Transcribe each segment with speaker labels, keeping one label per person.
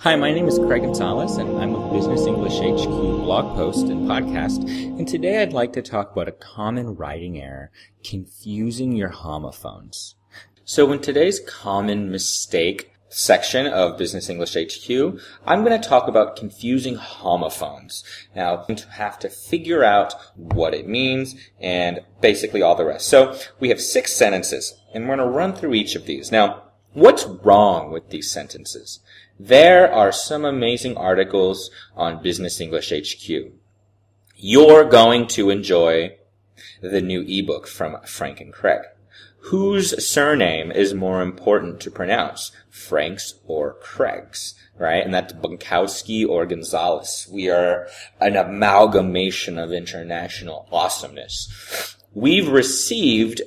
Speaker 1: Hi, my name is Craig Gonzalez, and I'm with Business English HQ blog post and podcast, and today I'd like to talk about a common writing error, confusing your homophones. So in today's common mistake section of Business English HQ, I'm going to talk about confusing homophones. Now, you have to figure out what it means and basically all the rest. So we have 6 sentences, and we're going to run through each of these. Now, what's wrong with these sentences? There are some amazing articles on Business English HQ. You're going to enjoy the new ebook from Frank and Craig. Whose surname is more important to pronounce, Frank's or Craig's, right? And that's Bunkowski or Gonzalez. We are an amalgamation of international awesomeness. We've received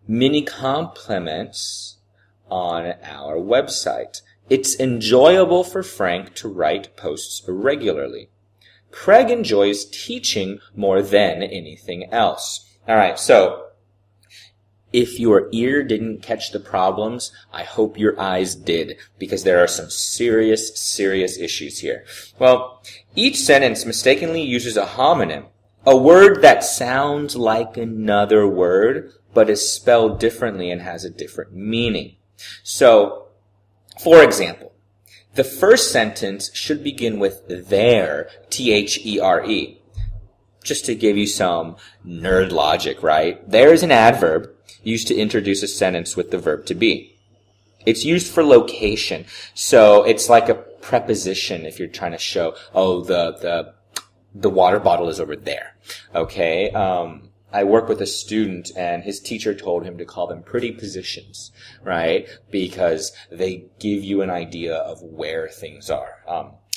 Speaker 1: many compliments on our website. It's enjoyable for Frank to write posts regularly. Craig enjoys teaching more than anything else. All right, so if your ear didn't catch the problems, I hope your eyes did, because there are some serious issues here. Well, each sentence mistakenly uses a homonym, a word that sounds like another word, but is spelled differently and has a different meaning. So, for example, the first sentence should begin with there, T-H-E-R-E. Just to give you some nerd logic, right? There is an adverb used to introduce a sentence with the verb to be. It's used for location. So it's like a preposition if you're trying to show, oh, the water bottle is over there. Okay? I work with a student, and his teacher told him to call them pretty positions, right? Because they give you an idea of where things are.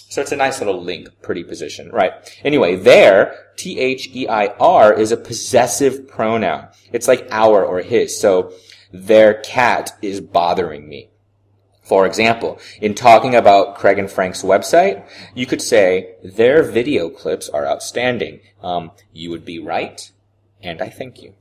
Speaker 1: So it's a nice little link, pretty position, right? Anyway, there, T-H-E-I-R, is a possessive pronoun. It's like our or his. So their cat is bothering me. For example, in talking about Craig and Frank's website, you could say, their video clips are outstanding. You would be right. And I thank you.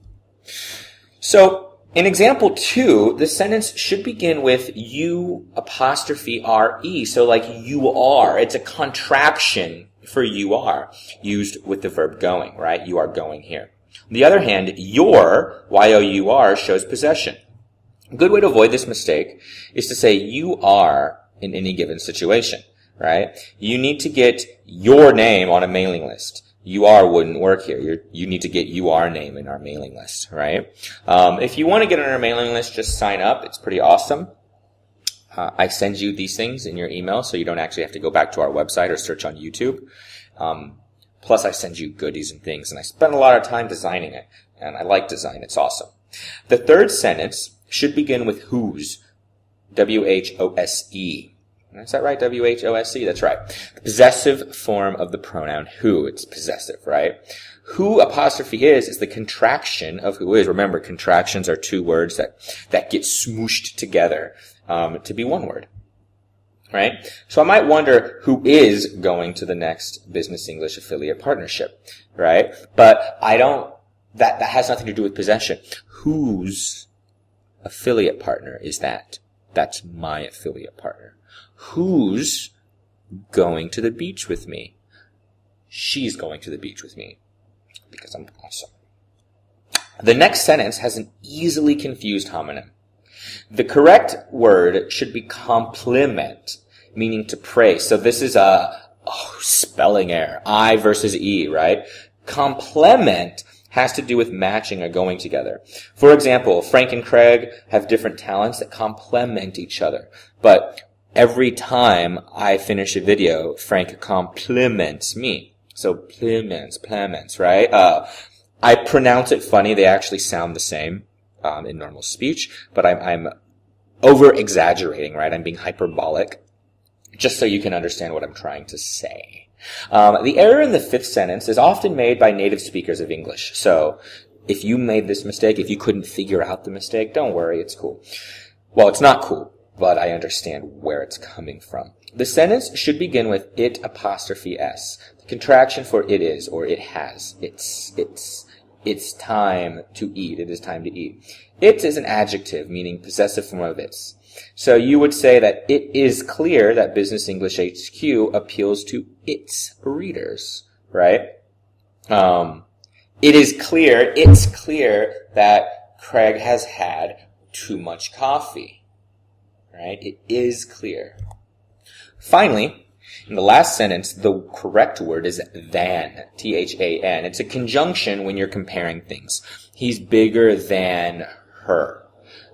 Speaker 1: So, in example 2, the sentence should begin with you apostrophe R-E. So like you are. It's a contraction for you are, used with the verb going, right? You are going here. On the other hand, your, Y-O-U-R, shows possession. A good way to avoid this mistake is to say you are in any given situation, right? You need to get your name on a mailing list. You are wouldn't work here. You need to get you are name in our mailing list, right? If you want to get on our mailing list, just sign up. It's pretty awesome. I send you these things in your email, so you don't actually have to go back to our website or search on YouTube. Plus, I send you goodies and things, and I spend a lot of time designing it, and I like design. It's awesome. The third sentence should begin with whose, W-H-O-S-E. Is that right? W-H-O-S-E? That's right. The possessive form of the pronoun who. It's possessive, right? Who apostrophe is the contraction of who is. Remember, contractions are 2 words that get smooshed together to be 1 word. Right? So I might wonder who is going to the next Business English affiliate partnership. Right? But that has nothing to do with possession. Whose affiliate partner is that? That's my affiliate partner. Who's going to the beach with me? She's going to the beach with me because I'm awesome. The next sentence has an easily confused homonym. The correct word should be compliment, meaning to praise. So this is a spelling error. I versus E, right? Complement has to do with matching or going together. For example, Frank and Craig have different talents that complement each other. But every time I finish a video, Frank compliments me. So, plements, right? I pronounce it funny. They actually sound the same in normal speech, but I'm over-exaggerating, right? I'm being hyperbolic, just so you can understand what I'm trying to say. The error in the 5th sentence is often made by native speakers of English. So, if you made this mistake, if you couldn't figure out the mistake, don't worry, it's cool. Well, it's not cool, but I understand where it's coming from. The sentence should begin with it apostrophe S, the contraction for it is or it has. It's time to eat. It is time to eat. It is an adjective meaning possessive form of it's. So you would say that it is clear that Business English HQ appeals to its readers, right? It's clear that Craig has had too much coffee, right? It is clear. Finally, in the last sentence, the correct word is than, T-H-A-N. It's a conjunction when you're comparing things. He's bigger than her.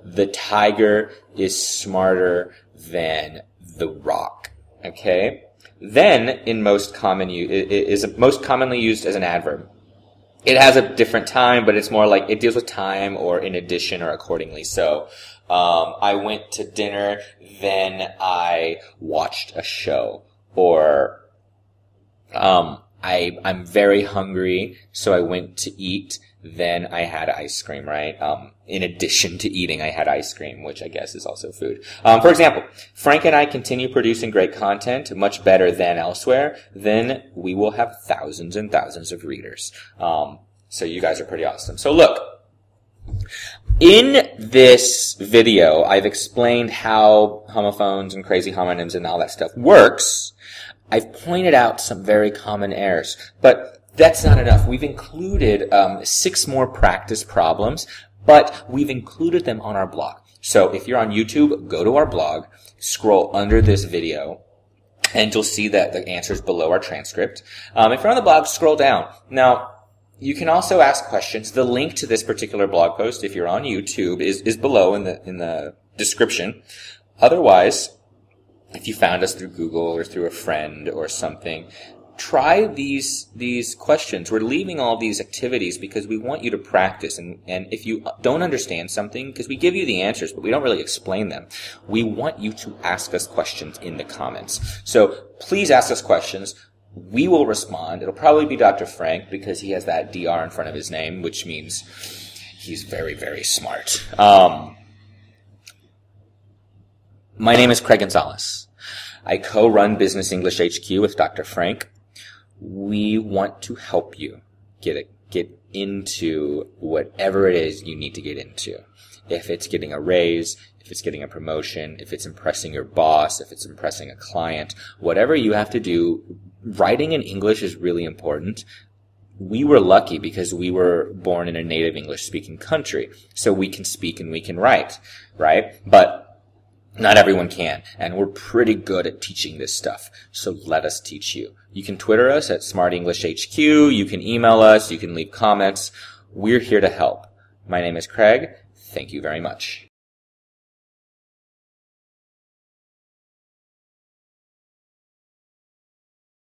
Speaker 1: The tiger is smarter than the rock. Okay? Then, in most commonly used as an adverb. It has a different time, but it's more like it deals with time or in addition or accordingly. So, I went to dinner, then I watched a show. Or, I'm very hungry, so I went to eat, then I had ice cream, right? In addition to eating, I had ice cream, which I guess is also food. For example, Frank and I continue producing great content, much better than elsewhere, then we will have thousands and thousands of readers. So you guys are pretty awesome. So look, in this video, I've explained how homophones and crazy homonyms and all that stuff works. I've pointed out some very common errors, but that's not enough. We've included 6 more practice problems, but we've included them on our blog. So if you're on YouTube, go to our blog, scroll under this video, and you'll see that the answers below our transcript. If you're on the blog, scroll down. Now, you can also ask questions. The link to this particular blog post, if you're on YouTube, is below in the description. Otherwise, if you found us through Google or through a friend or something, try these questions. We're leaving all these activities because we want you to practice. And if you don't understand something, because we give you the answers, but we don't really explain them, we want you to ask us questions in the comments. So please ask us questions. We will respond. It'll probably be Dr. Frank because he has that DR in front of his name, which means he's very, very smart. My name is Craig Gonzalez. I co-run Business English HQ with Dr. Frank. We want to help you get into whatever it is you need to get into. If it's getting a raise, if it's getting a promotion, if it's impressing your boss, if it's impressing a client, whatever you have to do, writing in English is really important. We were lucky because we were born in a native English-speaking country, so we can speak and we can write, right? But not everyone can, and we're pretty good at teaching this stuff, so let us teach you. You can Twitter us at SmartEnglishHQ, you can email us, you can leave comments. We're here to help. My name is Craig. Thank you very much.